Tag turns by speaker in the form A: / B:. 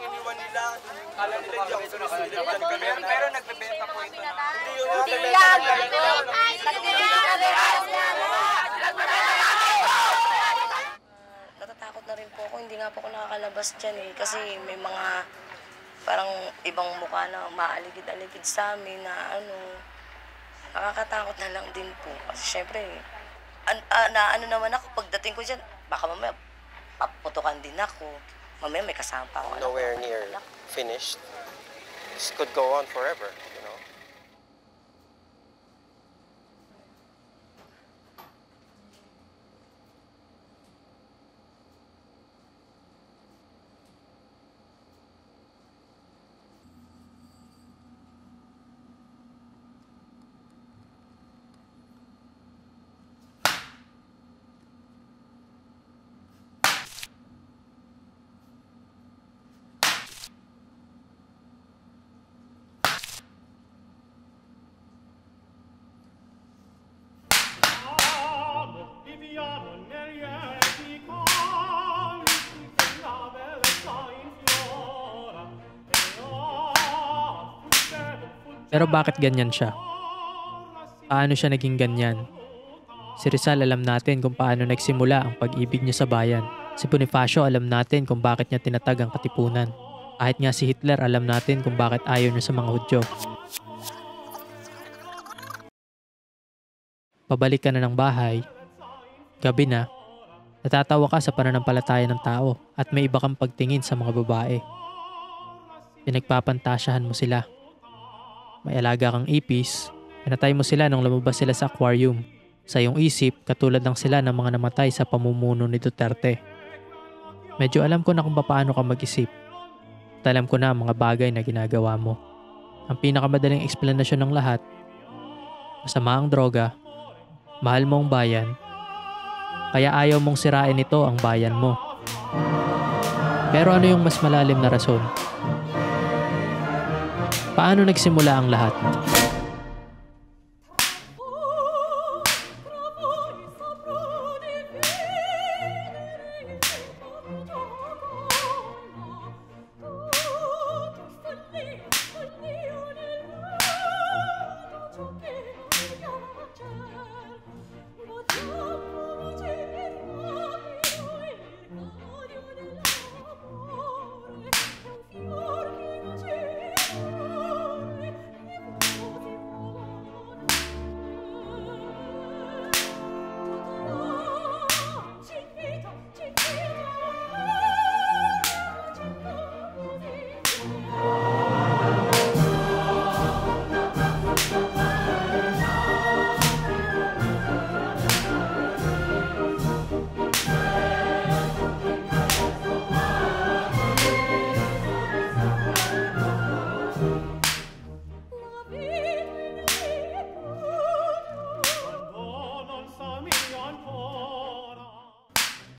A: Iniwan nila. Alam nila hindi ako sumisilip. Pero nagbebenta po ito. Hindi
B: yan! Natatakot na rin po ako. Hindi nga po ako nakakalabas dyan eh. Kasi may mga parang ibang mukha na maaligid-aligid sa amin na nakakatakot na lang din po. Kasi syempre, naman ako, pagdating ko dyan, baka mamaya paputukan din ako. Mamaya may kasama pa ako.
C: Nowhere near finished. This could go on forever, you know.
D: Pero bakit ganyan siya? Paano siya naging ganyan? Si Rizal alam natin kung paano nagsimula ang pag-ibig niya sa bayan. Si Bonifacio alam natin kung bakit niya tinatag ang katipunan. Kahit nga si Hitler alam natin kung bakit ayaw niya sa mga Hudyo. Pabalik ka na ng bahay, gabi na, natatawa ka sa pananampalataya ng tao at may iba kang pagtingin sa mga babae. Pinagpapantasyahan mo sila. May alaga kang ipis, pinatay mo sila nung lumabas sila sa aquarium. Sa iyong isip, katulad lang sila ng mga namatay sa pamumuno ni Duterte. Medyo alam ko na kung paano ka mag-isip. At alam ko na ang mga bagay na ginagawa mo. Ang pinakamadaling eksplanasyon ng lahat, masama ang droga, mahal mo ang bayan, kaya ayaw mong sirain ito ang bayan mo. Pero ano yung mas malalim na rason? Paano nagsimula ang lahat?